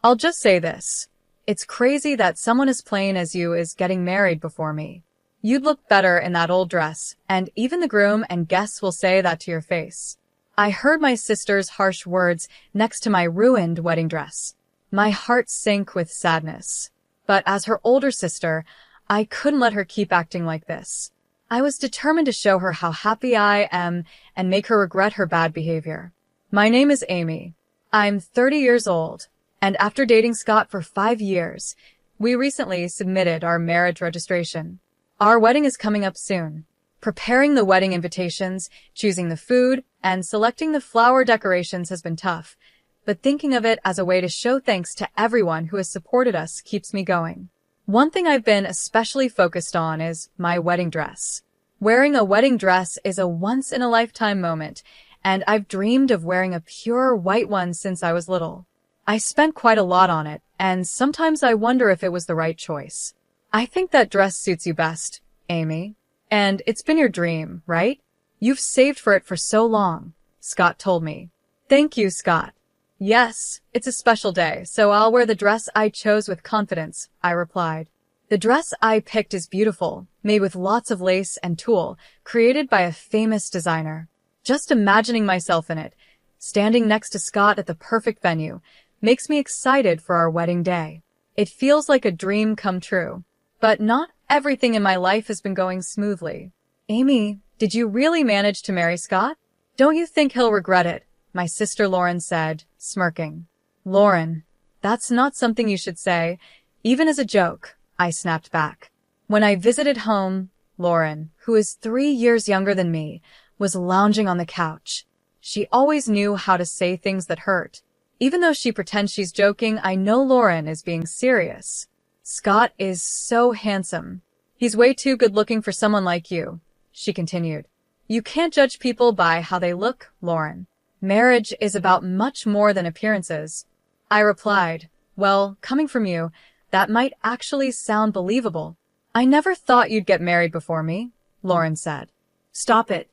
I'll just say this. It's crazy that someone as plain as you is getting married before me. You'd look better in that old dress, and even the groom and guests will say that to your face. I heard my sister's harsh words next to my ruined wedding dress. My heart sank with sadness. But as her older sister, I couldn't let her keep acting like this. I was determined to show her how happy I am and make her regret her bad behavior. My name is Amy. I'm 30 years old, and after dating Scott for 5 years, we recently submitted our marriage registration. Our wedding is coming up soon. Preparing the wedding invitations, choosing the food, and selecting the flower decorations has been tough, but thinking of it as a way to show thanks to everyone who has supported us keeps me going. One thing I've been especially focused on is my wedding dress. Wearing a wedding dress is a once-in-a-lifetime moment, and I've dreamed of wearing a pure white one since I was little. I spent quite a lot on it, and sometimes I wonder if it was the right choice. I think that dress suits you best, Amy. And it's been your dream, right? You've saved for it for so long, Scott told me. Thank you, Scott. Yes, it's a special day, so I'll wear the dress I chose with confidence, I replied. The dress I picked is beautiful, made with lots of lace and tulle, created by a famous designer. Just imagining myself in it, standing next to Scott at the perfect venue, makes me excited for our wedding day. It feels like a dream come true. But not everything in my life has been going smoothly. Amy, did you really manage to marry Scott? Don't you think he'll regret it? My sister Lauren said, smirking. Lauren, that's not something you should say, even as a joke, I snapped back. When I visited home, Lauren, who is 3 years younger than me, was lounging on the couch. She always knew how to say things that hurt. Even though she pretends she's joking, I know Lauren is being serious. Scott is so handsome. He's way too good-looking for someone like you, she continued. You can't judge people by how they look, Lauren. Marriage is about much more than appearances. I replied, well, coming from you, that might actually sound believable. I never thought you'd get married before me, Lauren said. Stop it,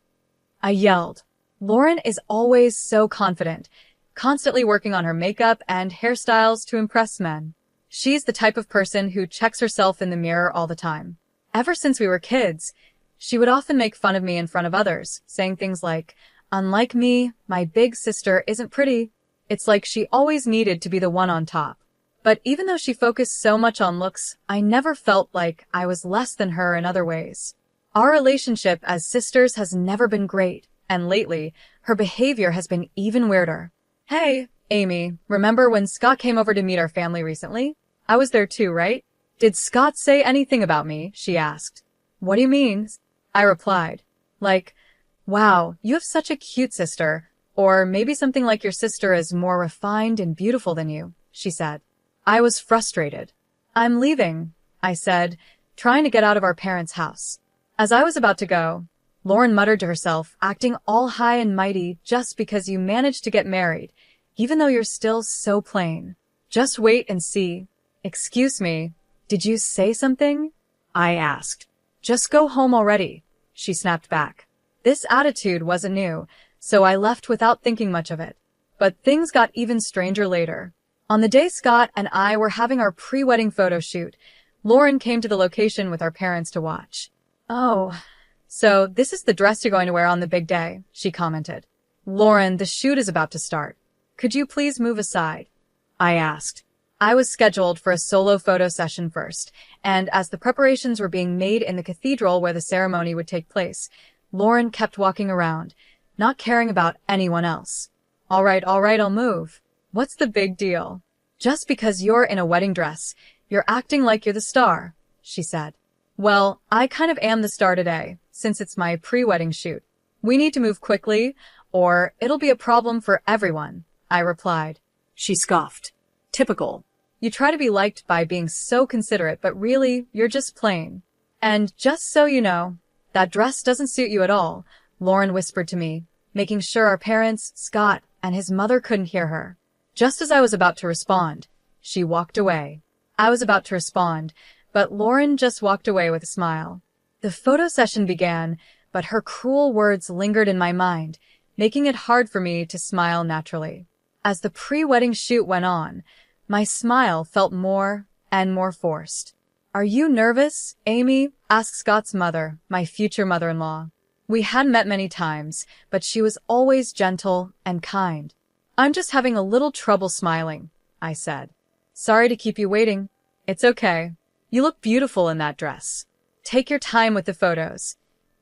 I yelled. Lauren is always so confident, constantly working on her makeup and hairstyles to impress men. She's the type of person who checks herself in the mirror all the time. Ever since we were kids, she would often make fun of me in front of others, saying things like, unlike me, my big sister isn't pretty. It's like she always needed to be the one on top. But even though she focused so much on looks, I never felt like I was less than her in other ways. Our relationship as sisters has never been great, and lately, her behavior has been even weirder. Hey, Amy, remember when Scott came over to meet our family recently? I was there too, right? Did Scott say anything about me? She asked. What do you mean? I replied. Like, wow, you have such a cute sister. Or maybe something like your sister is more refined and beautiful than you, she said. I was frustrated. I'm leaving, I said, trying to get out of our parents' house. As I was about to go, Lauren muttered to herself, acting all high and mighty just because you managed to get married, even though you're still so plain. Just wait and see. Excuse me, did you say something? I asked. Just go home already, she snapped back. This attitude wasn't new, so I left without thinking much of it. But things got even stranger later. On the day Scott and I were having our pre-wedding photo shoot, Lauren came to the location with our parents to watch. Oh, so this is the dress you're going to wear on the big day, she commented. Lauren, the shoot is about to start. Could you please move aside? I asked. I was scheduled for a solo photo session first, and as the preparations were being made in the cathedral where the ceremony would take place, Lauren kept walking around, not caring about anyone else. All right, I'll move. What's the big deal? Just because you're in a wedding dress, you're acting like you're the star, she said. Well, I kind of am the star today, since it's my pre-wedding shoot. We need to move quickly, or it'll be a problem for everyone, I replied. She scoffed. Typical. You try to be liked by being so considerate, but really, you're just plain. And just so you know, that dress doesn't suit you at all, Lauren whispered to me, making sure our parents, Scott, and his mother couldn't hear her. Just as I was about to respond, she walked away. I was about to respond, but Lauren just walked away with a smile. The photo session began, but her cruel words lingered in my mind, making it hard for me to smile naturally. As the pre-wedding shoot went on, My smile felt more and more forced. Are you nervous, Amy? Asked Scott's mother, my future mother-in-law. We hadn't met many times, but she was always gentle and kind. I'm just having a little trouble smiling, I said. Sorry to keep you waiting. It's okay. You look beautiful in that dress. Take your time with the photos.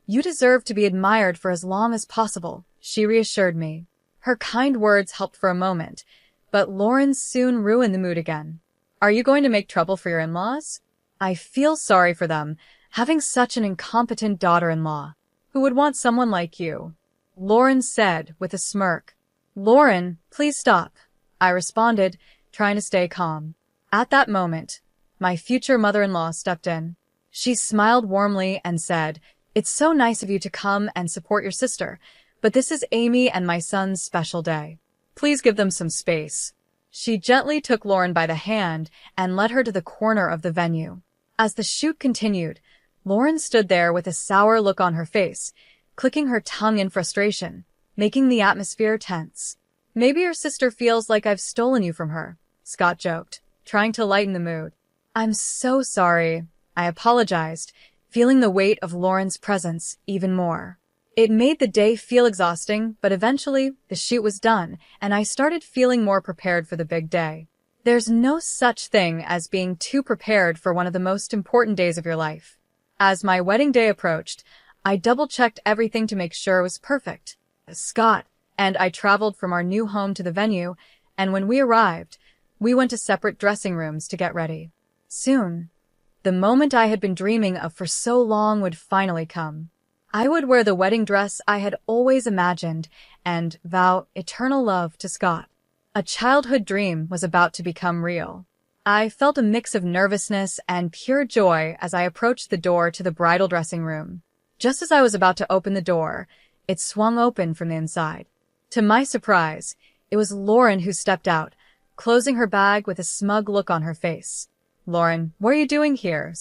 You deserve to be admired for as long as possible, she reassured me. Her kind words helped for a moment, but Lauren soon ruined the mood again. Are you going to make trouble for your in-laws? I feel sorry for them, having such an incompetent daughter-in-law. Who would want someone like you? Lauren said with a smirk. Lauren, please stop, I responded, trying to stay calm. At that moment, my future mother-in-law stepped in. She smiled warmly and said, It's so nice of you to come and support your sister, but this is Amy and my son's special day. Please give them some space. She gently took Lauren by the hand and led her to the corner of the venue. As the shoot continued, Lauren stood there with a sour look on her face, clicking her tongue in frustration, making the atmosphere tense. Maybe your sister feels like I've stolen you from her, Scott joked, trying to lighten the mood. I'm so sorry, I apologized, feeling the weight of Lauren's presence even more. It made the day feel exhausting, but eventually the shoot was done, and I started feeling more prepared for the big day. There's no such thing as being too prepared for one of the most important days of your life. As my wedding day approached, I double-checked everything to make sure it was perfect. Scott and I traveled from our new home to the venue, and when we arrived, we went to separate dressing rooms to get ready. Soon, the moment I had been dreaming of for so long would finally come. I would wear the wedding dress I had always imagined and vow eternal love to Scott. A childhood dream was about to become real. I felt a mix of nervousness and pure joy as I approached the door to the bridal dressing room. Just as I was about to open the door, it swung open from the inside. To my surprise, it was Lauren who stepped out, closing her bag with a smug look on her face. Lauren, what are you doing here?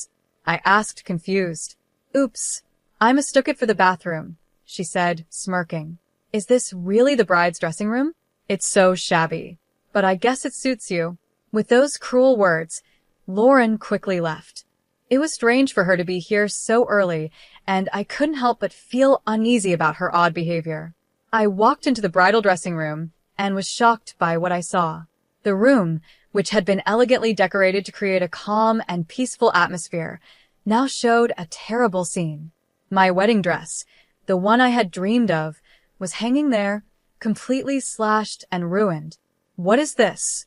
I asked, confused. Oops, I mistook it for the bathroom, she said, smirking. Is this really the bride's dressing room? It's so shabby, but I guess it suits you. With those cruel words, Lauren quickly left. It was strange for her to be here so early, and I couldn't help but feel uneasy about her odd behavior. I walked into the bridal dressing room and was shocked by what I saw. The room, which had been elegantly decorated to create a calm and peaceful atmosphere, now showed a terrible scene. My wedding dress, the one I had dreamed of, was hanging there, completely slashed and ruined. What is this?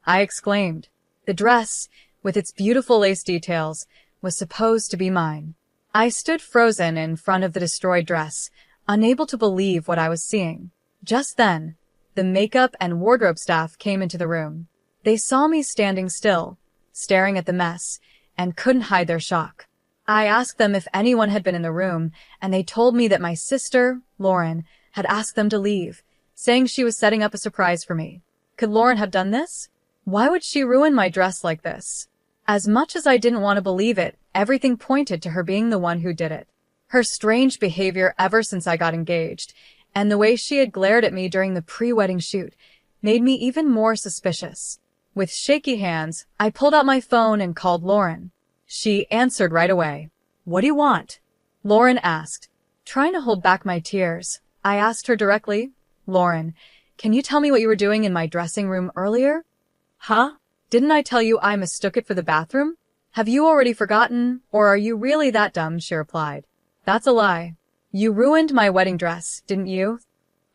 I exclaimed. The dress, with its beautiful lace details, was supposed to be mine. I stood frozen in front of the destroyed dress, unable to believe what I was seeing. Just then, the makeup and wardrobe staff came into the room. They saw me standing still, staring at the mess, and couldn't hide their shock. I asked them if anyone had been in the room, and they told me that my sister, Lauren, had asked them to leave, saying she was setting up a surprise for me. Could Lauren have done this? Why would she ruin my dress like this? As much as I didn't want to believe it, everything pointed to her being the one who did it. Her strange behavior ever since I got engaged, and the way she had glared at me during the pre-wedding shoot, made me even more suspicious. With shaky hands, I pulled out my phone and called Lauren. She answered right away. What do you want? Lauren asked. Trying to hold back my tears, I asked her directly, Lauren, can you tell me what you were doing in my dressing room earlier? Huh? Didn't I tell you I mistook it for the bathroom? Have you already forgotten, or are you really that dumb? She replied. That's a lie. You ruined my wedding dress, didn't you?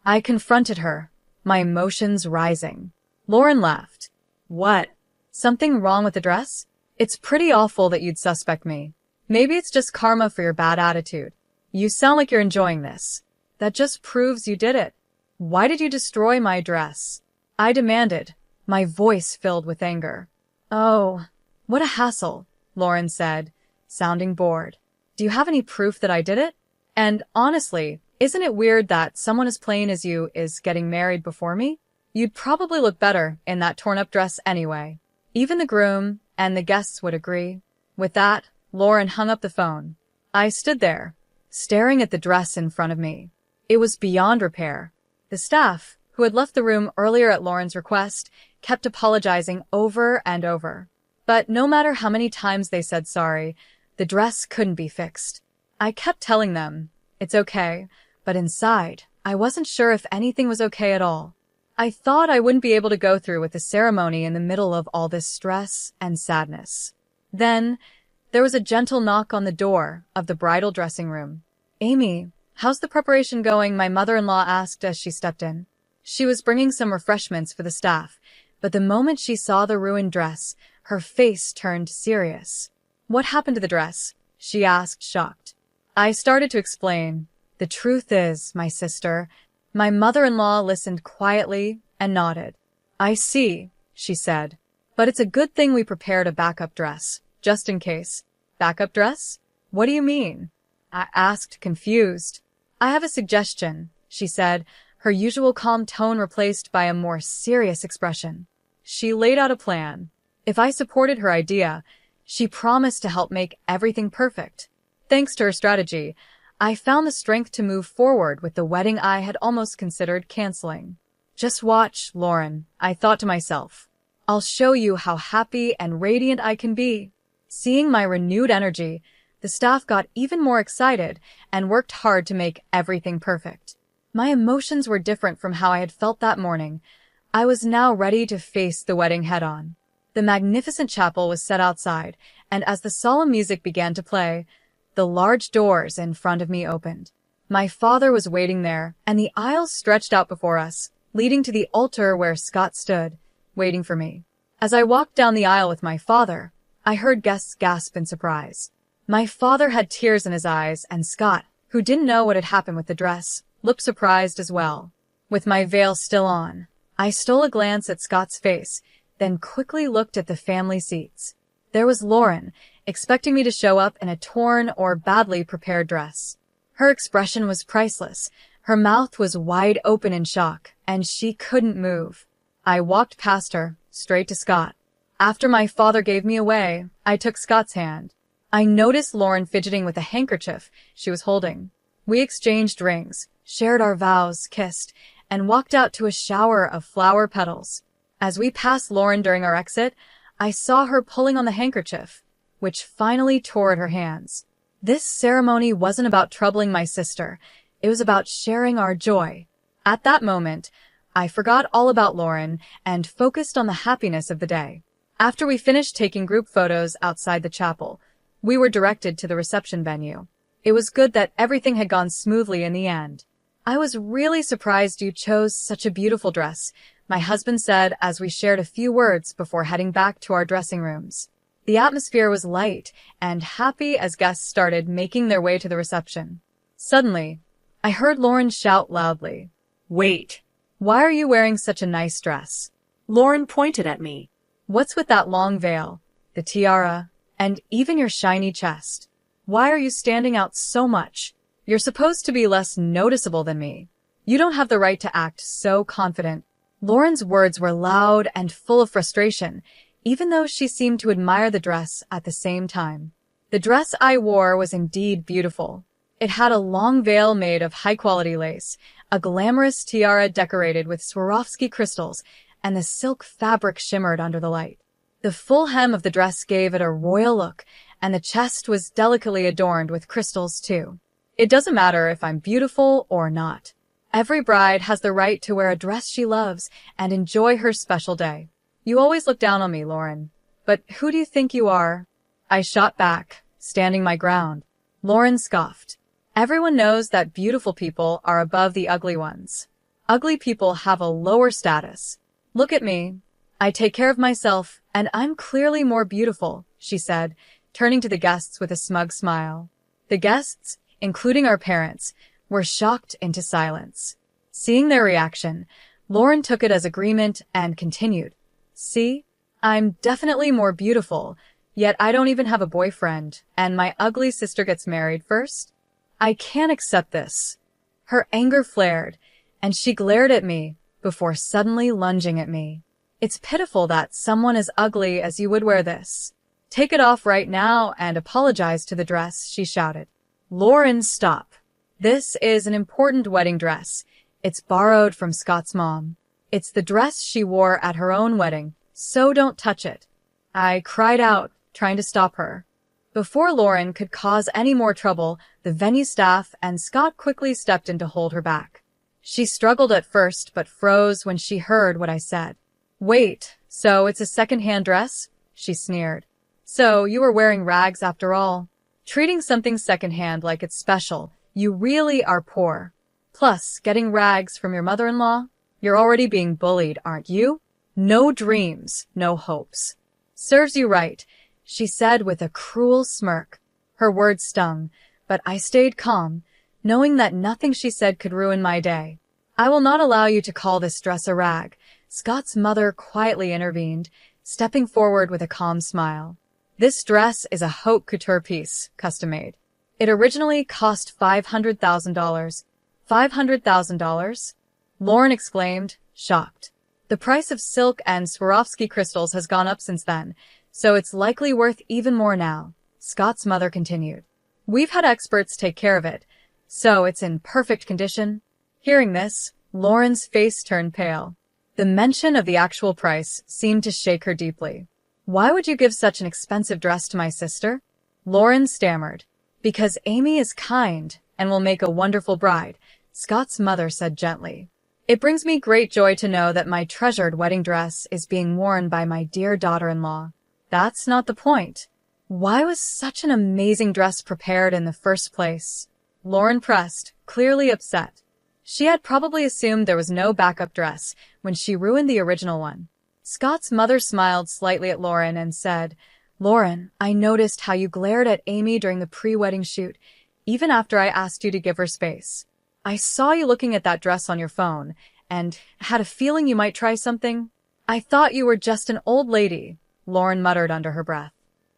I confronted her, my emotions rising. Lauren laughed. What? Something wrong with the dress? It's pretty awful that you'd suspect me. Maybe it's just karma for your bad attitude. You sound like you're enjoying this. That just proves you did it. Why did you destroy my dress? I demanded, my voice filled with anger. Oh, what a hassle, Lauren said, sounding bored. Do you have any proof that I did it? And honestly, isn't it weird that someone as plain as you is getting married before me? You'd probably look better in that torn-up dress anyway. Even the groom and the guests would agree. With that, Lauren hung up the phone. I stood there, staring at the dress in front of me. It was beyond repair. The staff, who had left the room earlier at Lauren's request, kept apologizing over and over. But no matter how many times they said sorry, the dress couldn't be fixed. I kept telling them, it's okay, but inside, I wasn't sure if anything was okay at all. I thought I wouldn't be able to go through with the ceremony in the middle of all this stress and sadness. Then, there was a gentle knock on the door of the bridal dressing room. "Amy, how's the preparation going?" my mother-in-law asked as she stepped in. She was bringing some refreshments for the staff, but the moment she saw the ruined dress, her face turned serious. "What happened to the dress?" she asked, shocked. I started to explain. "The truth is, my sister," my mother-in-law listened quietly and nodded. "I see," she said. "But it's a good thing we prepared a backup dress, just in case." "Backup dress? What do you mean?" I asked, confused. "I have a suggestion," she said, her usual calm tone replaced by a more serious expression. She laid out a plan. If I supported her idea, she promised to help make everything perfect. Thanks to her strategy, I found the strength to move forward with the wedding I had almost considered canceling. "Just watch, Lauren," I thought to myself. "I'll show you how happy and radiant I can be." Seeing my renewed energy, the staff got even more excited and worked hard to make everything perfect. My emotions were different from how I had felt that morning. I was now ready to face the wedding head-on. The magnificent chapel was set outside, and as the solemn music began to play, the large doors in front of me opened. My father was waiting there, and the aisles stretched out before us, leading to the altar where Scott stood, waiting for me. As I walked down the aisle with my father, I heard guests gasp in surprise. My father had tears in his eyes, and Scott, who didn't know what had happened with the dress, looked surprised as well. With my veil still on, I stole a glance at Scott's face, then quickly looked at the family seats. There was Lauren, expecting me to show up in a torn or badly prepared dress. Her expression was priceless. Her mouth was wide open in shock, and she couldn't move. I walked past her, straight to Scott. After my father gave me away, I took Scott's hand. I noticed Lauren fidgeting with a handkerchief she was holding. We exchanged rings, shared our vows, kissed, and walked out to a shower of flower petals. As we passed Lauren during our exit, I saw her pulling on the handkerchief, which finally tore at her hands. This ceremony wasn't about troubling my sister. It was about sharing our joy. At that moment, I forgot all about Lauren and focused on the happiness of the day. After we finished taking group photos outside the chapel, we were directed to the reception venue. It was good that everything had gone smoothly in the end. "I was really surprised you chose such a beautiful dress," my husband said as we shared a few words before heading back to our dressing rooms. The atmosphere was light and happy as guests started making their way to the reception. Suddenly, I heard Lauren shout loudly, "Wait! Why are you wearing such a nice dress?" Lauren pointed at me. "What's with that long veil, the tiara, and even your shiny chest? Why are you standing out so much? You're supposed to be less noticeable than me. You don't have the right to act so confident." Lauren's words were loud and full of frustration, even though she seemed to admire the dress at the same time. The dress I wore was indeed beautiful. It had a long veil made of high-quality lace, a glamorous tiara decorated with Swarovski crystals, and the silk fabric shimmered under the light. The full hem of the dress gave it a royal look, and the chest was delicately adorned with crystals too. It doesn't matter if I'm beautiful or not. Every bride has the right to wear a dress she loves and enjoy her special day. "You always look down on me, Lauren. But who do you think you are?" I shot back, standing my ground. Lauren scoffed. "Everyone knows that beautiful people are above the ugly ones. Ugly people have a lower status. Look at me. I take care of myself, and I'm clearly more beautiful," she said, turning to the guests with a smug smile. The guests, including our parents, were shocked into silence. Seeing their reaction, Lauren took it as agreement and continued. "See? I'm definitely more beautiful, yet I don't even have a boyfriend, and my ugly sister gets married first? I can't accept this." Her anger flared, and she glared at me before suddenly lunging at me. "It's pitiful that someone as ugly as you would wear this. Take it off right now and apologize to the dress," she shouted. "Lauren, stop. This is an important wedding dress. It's borrowed from Scott's mom. It's the dress she wore at her own wedding, so don't touch it. I cried out, trying to stop her. Before Lauren could cause any more trouble, the venue staff and Scott quickly stepped in to hold her back. She struggled at first, but froze when she heard what I said. Wait, so it's a second-hand dress? She sneered. So you were wearing rags after all? Treating something second-hand like it's special, you really are poor. Plus, getting rags from your mother-in-law? You're already being bullied, aren't you? No dreams, no hopes. Serves you right, she said with a cruel smirk. Her words stung, but I stayed calm, knowing that nothing she said could ruin my day. I will not allow you to call this dress a rag, Scott's mother quietly intervened, stepping forward with a calm smile. This dress is a haute couture piece, custom-made. It originally cost $500,000. $500,000? Lauren exclaimed, shocked. The price of silk and Swarovski crystals has gone up since then, so it's likely worth even more now, Scott's mother continued. We've had experts take care of it, so it's in perfect condition. Hearing this, Lauren's face turned pale. The mention of the actual price seemed to shake her deeply. Why would you give such an expensive dress to my sister? Lauren stammered. Because Amy is kind and will make a wonderful bride, Scott's mother said gently. It brings me great joy to know that my treasured wedding dress is being worn by my dear daughter-in-law. That's not the point. Why was such an amazing dress prepared in the first place? Lauren pressed, clearly upset. She had probably assumed there was no backup dress when she ruined the original one. Scott's mother smiled slightly at Lauren and said, Lauren, I noticed how you glared at Amy during the pre-wedding shoot, even after I asked you to give her space. I saw you looking at that dress on your phone, and had a feeling you might try something. I thought you were just an old lady, Lauren muttered under her breath.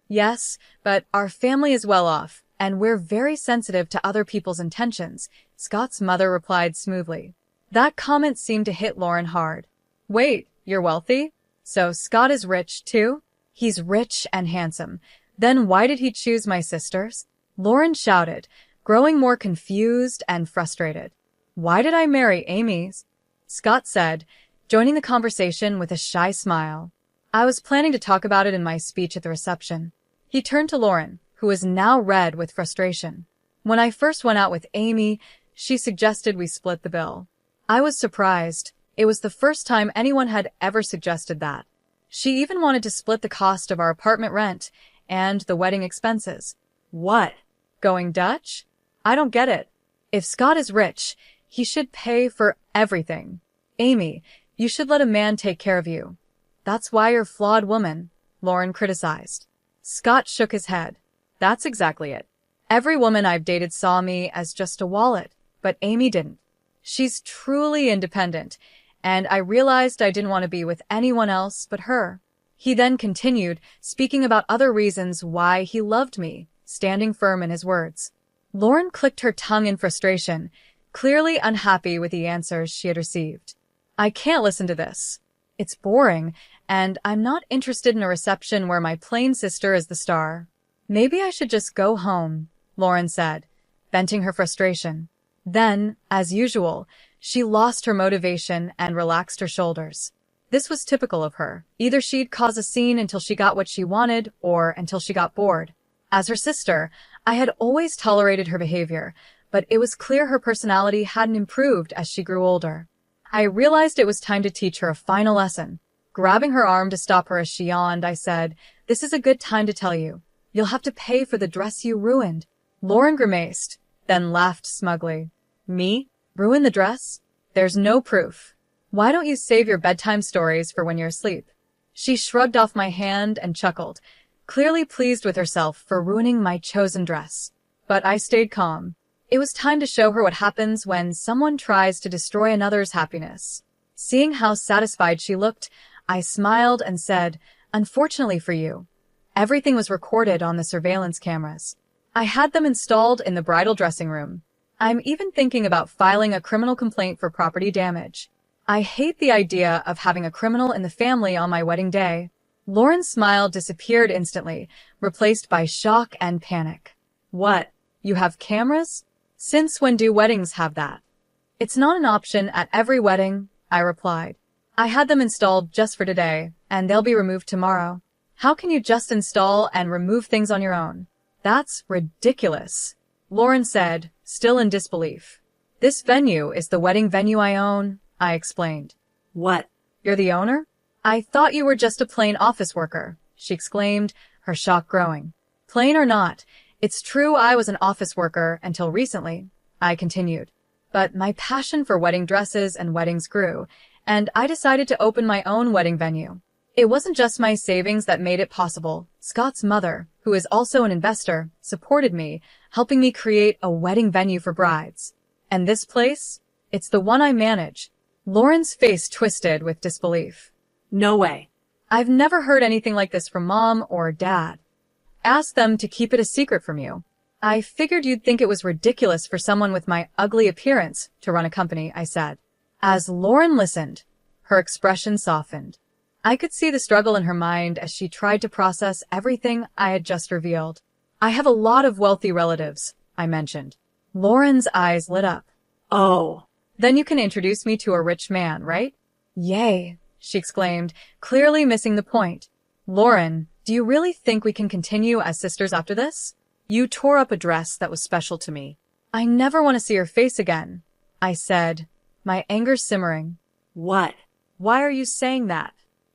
Yes, but our family is well off, and we're very sensitive to other people's intentions, Scott's mother replied smoothly. That comment seemed to hit Lauren hard. Wait, you're wealthy? So Scott is rich, too? He's rich and handsome. Then why did he choose my sisters? Lauren shouted, growing more confused and frustrated. Why did I marry Amy's? Scott said, joining the conversation with a shy smile. I was planning to talk about it in my speech at the reception. He turned to Lauren, who was now red with frustration. When I first went out with Amy, she suggested we split the bill. I was surprised. It was the first time anyone had ever suggested that. She even wanted to split the cost of our apartment rent and the wedding expenses. What? Going Dutch? I don't get it. If Scott is rich, he should pay for everything. Amy, you should let a man take care of you. That's why you're a flawed woman, Lauren criticized. Scott shook his head. That's exactly it. Every woman I've dated saw me as just a wallet, but Amy didn't. She's truly independent, and I realized I didn't want to be with anyone else but her. He then continued, speaking about other reasons why he loved me, standing firm in his words. Lauren clicked her tongue in frustration, clearly unhappy with the answers she had received. I can't listen to this. It's boring, and I'm not interested in a reception where my plain sister is the star. Maybe I should just go home, Lauren said, venting her frustration. Then, as usual, she lost her motivation and relaxed her shoulders. This was typical of her. Either she'd cause a scene until she got what she wanted, or until she got bored. As her sister, I had always tolerated her behavior, but it was clear her personality hadn't improved as she grew older. I realized it was time to teach her a final lesson. Grabbing her arm to stop her as she yawned, I said, "This is a good time to tell you. You'll have to pay for the dress you ruined." Lauren grimaced, then laughed smugly. Me? Ruin the dress? There's no proof. Why don't you save your bedtime stories for when you're asleep? She shrugged off my hand and chuckled, clearly pleased with herself for ruining my chosen dress. But I stayed calm. It was time to show her what happens when someone tries to destroy another's happiness. Seeing how satisfied she looked, I smiled and said, "Unfortunately for you, everything was recorded on the surveillance cameras. I had them installed in the bridal dressing room. I'm even thinking about filing a criminal complaint for property damage. I hate the idea of having a criminal in the family on my wedding day." Lauren's smile disappeared instantly, replaced by shock and panic. "What? You have cameras? Since when do weddings have that?" "It's not an option at every wedding," I replied. I had them installed just for today, and they'll be removed tomorrow. How can you just install and remove things on your own? That's ridiculous, Lauren said, still in disbelief. This venue is the wedding venue I own, I explained. What? You're the owner? I thought you were just a plain office worker, she exclaimed, her shock growing. Plain or not, it's true I was an office worker until recently, I continued. But my passion for wedding dresses and weddings grew, and I decided to open my own wedding venue. It wasn't just my savings that made it possible. Scott's mother, who is also an investor, supported me, helping me create a wedding venue for brides. And this place? It's the one I manage. Lauren's face twisted with disbelief. No way. I've never heard anything like this from Mom or Dad. Ask them to keep it a secret from you. I figured you'd think it was ridiculous for someone with my ugly appearance to run a company, I said. As Lauren listened, her expression softened. I could see the struggle in her mind as she tried to process everything I had just revealed. I have a lot of wealthy relatives, I mentioned. Lauren's eyes lit up. Oh. Then you can introduce me to a rich man, right? Yay, she exclaimed, clearly missing the point. Lauren, do you really think we can continue as sisters after this? You tore up a dress that was special to me. I never want to see your face again, I said, my anger simmering. What? Why are you saying that?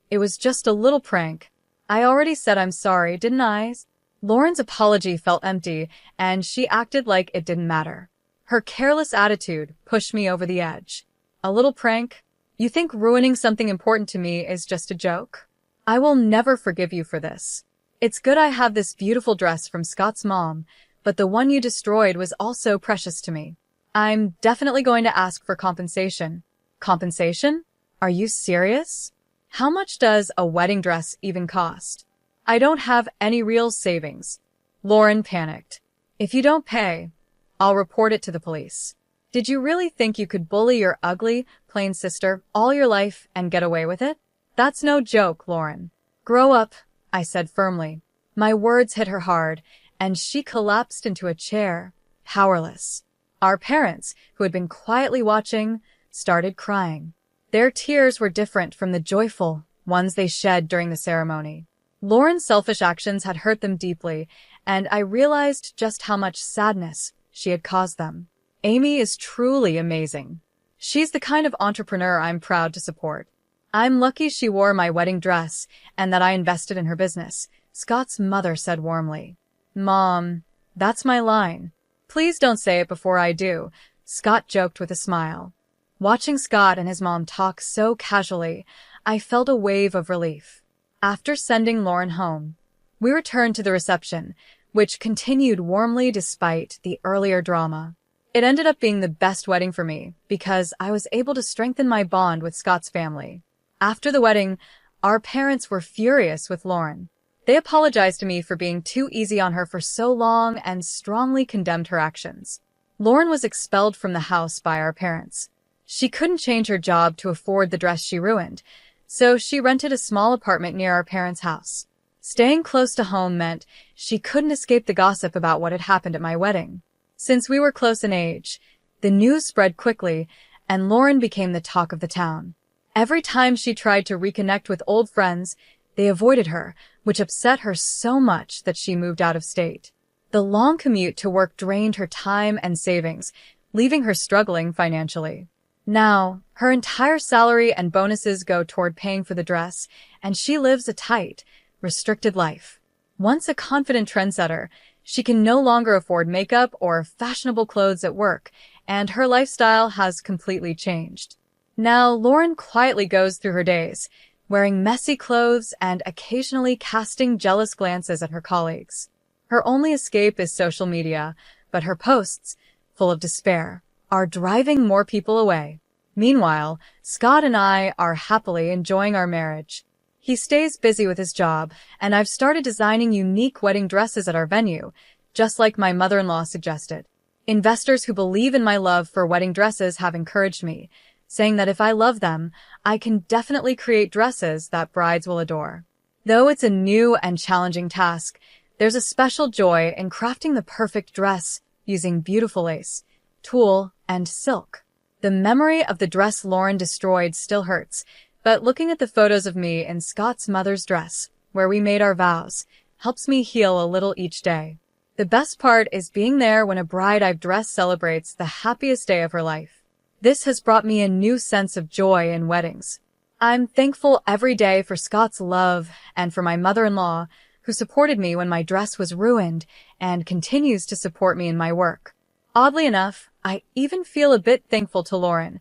It was just a little prank. I already said I'm sorry, didn't I? Lauren's apology felt empty, and she acted like it didn't matter. Her careless attitude pushed me over the edge. A little prank? You think ruining something important to me is just a joke? I will never forgive you for this. It's good I have this beautiful dress from Scott's mom, but the one you destroyed was also precious to me. I'm definitely going to ask for compensation. Compensation? Are you serious? How much does a wedding dress even cost? I don't have any real savings. Lauren panicked. If you don't pay, I'll report it to the police. Did you really think you could bully your ugly, plain sister all your life and get away with it? That's no joke, Lauren. Grow up, I said firmly. My words hit her hard, and she collapsed into a chair, powerless. Our parents, who had been quietly watching, started crying. Their tears were different from the joyful ones they shed during the ceremony. Lauren's selfish actions had hurt them deeply, and I realized just how much sadness she had caused them. Amy is truly amazing. She's the kind of entrepreneur I'm proud to support. I'm lucky she wore my wedding dress and that I invested in her business, Scott's mother said warmly. Mom, that's my line. Please don't say it before I do, Scott joked with a smile. Watching Scott and his mom talk so casually, I felt a wave of relief. After sending Lauren home, we returned to the reception, which continued warmly despite the earlier drama. It ended up being the best wedding for me because I was able to strengthen my bond with Scott's family. After the wedding, our parents were furious with Lauren. They apologized to me for being too easy on her for so long and strongly condemned her actions. Lauren was expelled from the house by our parents. She couldn't change her job to afford the dress she ruined, so she rented a small apartment near our parents' house. Staying close to home meant she couldn't escape the gossip about what had happened at my wedding. Since we were close in age, the news spread quickly, and Lauren became the talk of the town. Every time she tried to reconnect with old friends, they avoided her, which upset her so much that she moved out of state. The long commute to work drained her time and savings, leaving her struggling financially. Now, her entire salary and bonuses go toward paying for the dress, and she lives a tight, restricted life. Once a confident trendsetter, she can no longer afford makeup or fashionable clothes at work, and her lifestyle has completely changed. Now, Lauren quietly goes through her days, wearing messy clothes and occasionally casting jealous glances at her colleagues. Her only escape is social media, but her posts, full of despair, are driving more people away. Meanwhile, Scott and I are happily enjoying our marriage. He stays busy with his job, and I've started designing unique wedding dresses at our venue, just like my mother-in-law suggested. Investors who believe in my love for wedding dresses have encouraged me, saying that if I love them, I can definitely create dresses that brides will adore. Though it's a new and challenging task, there's a special joy in crafting the perfect dress using beautiful lace, tulle, and silk. The memory of the dress Lauren destroyed still hurts, But looking at the photos of me in Scott's mother's dress, where we made our vows, helps me heal a little each day. The best part is being there when a bride I've dressed celebrates the happiest day of her life. This has brought me a new sense of joy in weddings. I'm thankful every day for Scott's love and for my mother-in-law, who supported me when my dress was ruined and continues to support me in my work. Oddly enough, I even feel a bit thankful to Lauren.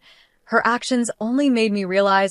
Her actions only made me realize